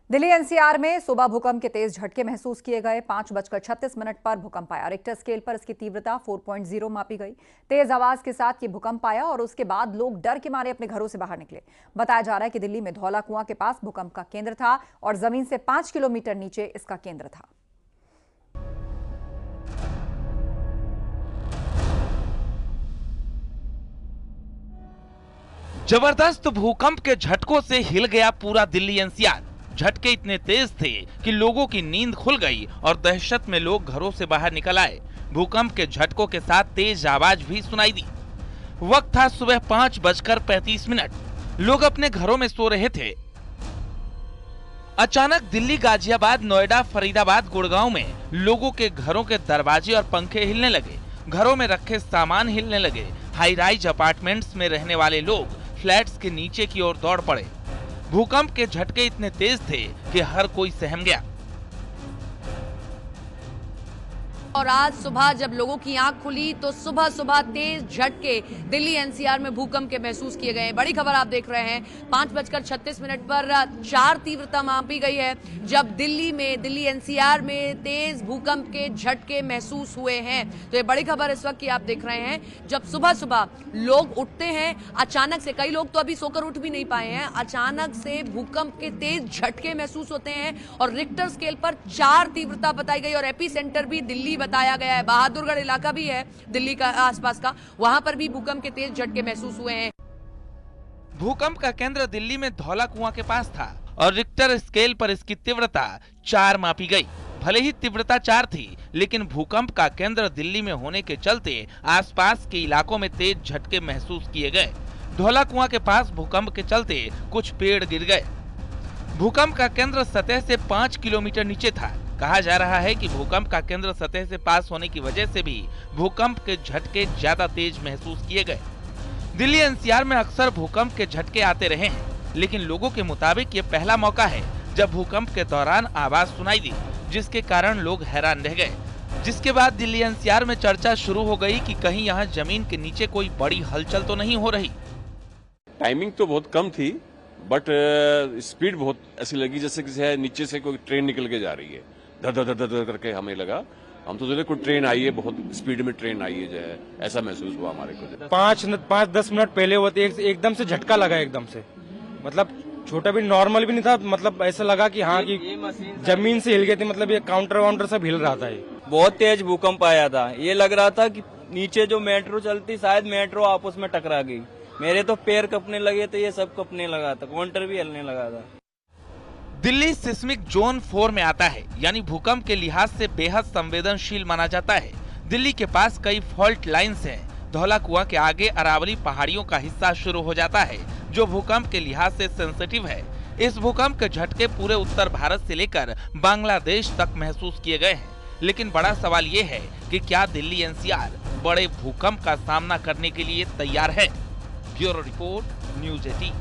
Delhi NCR में सुबह भूकंप के तेज झटके महसूस किए गए। 5:36 पर भूकंप आया। रिक्टर स्केल पर इसकी तीव्रता 4.0 मापी गई। तेज आवाज के साथ ये भूकंप आया और उसके बाद लोग डर के मारे अपने घरों से बाहर निकले। बताया जा रहा है कि दिल्ली में धौला कुआं के पास भूकंप का केंद्र था और जमीन से 5 किलोमीटर नीचे इसका केंद्र था। जबरदस्त भूकंप के झटकों से हिल गया पूरा दिल्ली एनसीआर। झटके इतने तेज थे कि लोगों की नींद खुल गई और दहशत में लोग घरों से बाहर निकल आए। भूकंप के झटकों के साथ तेज आवाज भी सुनाई दी। वक्त था सुबह 5:35। लोग अपने घरों में सो रहे थे। अचानक दिल्ली, गाजियाबाद, नोएडा, फरीदाबाद, गुड़गांव में लोगों के घरों के दरवाजे और पंखे हिलने लगे। घरों में रखे सामान हिलने लगे। हाई राइज अपार्टमेंट्स में रहने वाले लोग फ्लैट्स के नीचे की ओर दौड़ पड़े। भूकंप के झटके इतने तेज थे कि हर कोई सहम गया। और आज सुबह जब लोगों की आंख खुली तो सुबह सुबह तेज झटके दिल्ली एनसीआर में भूकंप के महसूस किए गए। बड़ी खबर आप देख रहे हैं। 5:36 पर 4 तीव्रता मापी गई है जब दिल्ली एनसीआर में तेज भूकंप के झटके महसूस हुए हैं। तो ये बड़ी खबर इस वक्त की आप देख रहे हैं। जब सुबह सुबह लोग उठते हैं अचानक से, कई लोग तो अभी सोकर उठ भी नहीं पाए हैं, अचानक से भूकंप के तेज झटके महसूस होते हैं और रिक्टर स्केल पर 4 तीव्रता बताई गई और एपी सेंटर भी दिल्ली बताया गया है। बहादुरगढ़ इलाका भी है दिल्ली का आसपास का, वहां पर भी भूकंप के तेज झटके महसूस हुए हैं। भूकंप का केंद्र दिल्ली में धौला कुआं के पास था और रिक्टर स्केल पर इसकी तीव्रता 4 मापी गई। भले ही तीव्रता 4 थी, लेकिन भूकंप का केंद्र दिल्ली में होने के चलते आसपास के इलाकों में तेज झटके महसूस किए गए। धौला कुआं के पास भूकंप के चलते कुछ पेड़ गिर गए। भूकंप का केंद्र सतह से 5 किलोमीटर नीचे था। कहा जा रहा है कि भूकंप का केंद्र सतह से पास होने की वजह से भी भूकंप के झटके ज्यादा तेज महसूस किए गए। दिल्ली एनसीआर में अक्सर भूकंप के झटके आते रहे हैं, लेकिन लोगों के मुताबिक ये पहला मौका है जब भूकंप के दौरान आवाज सुनाई दी, जिसके कारण लोग हैरान रह गए। जिसके बाद दिल्ली एनसीआर में चर्चा शुरू हो गई कि कहीं यहाँ जमीन के नीचे कोई बड़ी हलचल तो नहीं हो रही। टाइमिंग तो बहुत कम थी, बट स्पीड बहुत ऐसी लगी जैसे किसी नीचे से कोई ट्रेन निकल के जा रही है। धर धर धर धर करके हमें लगा, हम तो सोचे कोई ट्रेन आई है, बहुत स्पीड में ट्रेन आई है, जो है ऐसा महसूस हुआ हमारे को। 5-10 मिनट पहले हुआ एकदम से झटका लगा, एकदम से, मतलब छोटा भी नॉर्मल भी नहीं था, मतलब ऐसा लगा कि हाँ कि जमीन से हिल गई थी, मतलब ये काउंटर वाउंटर सब हिल रहा था। ये बहुत तेज भूकंप आया था। ये लग रहा था कि नीचे जो मेट्रो चलती, शायद मेट्रो आपस में टकरा गई। मेरे तो पैर कपने लगे थे, ये सब कपने लगा था, काउंटर भी हिलने लगा था। दिल्ली सिस्मिक जोन 4 में आता है, यानी भूकंप के लिहाज से बेहद संवेदनशील माना जाता है। दिल्ली के पास कई फॉल्ट लाइंस हैं। धौला कुआं के आगे अरावली पहाड़ियों का हिस्सा शुरू हो जाता है, जो भूकंप के लिहाज से सेंसिटिव है। इस भूकंप के झटके पूरे उत्तर भारत से लेकर बांग्लादेश तक महसूस किए गए हैं। लेकिन बड़ा सवाल ये है कि क्या दिल्ली एनसीआर बड़े भूकंप का सामना करने के लिए तैयार है? Bureau report, news 18।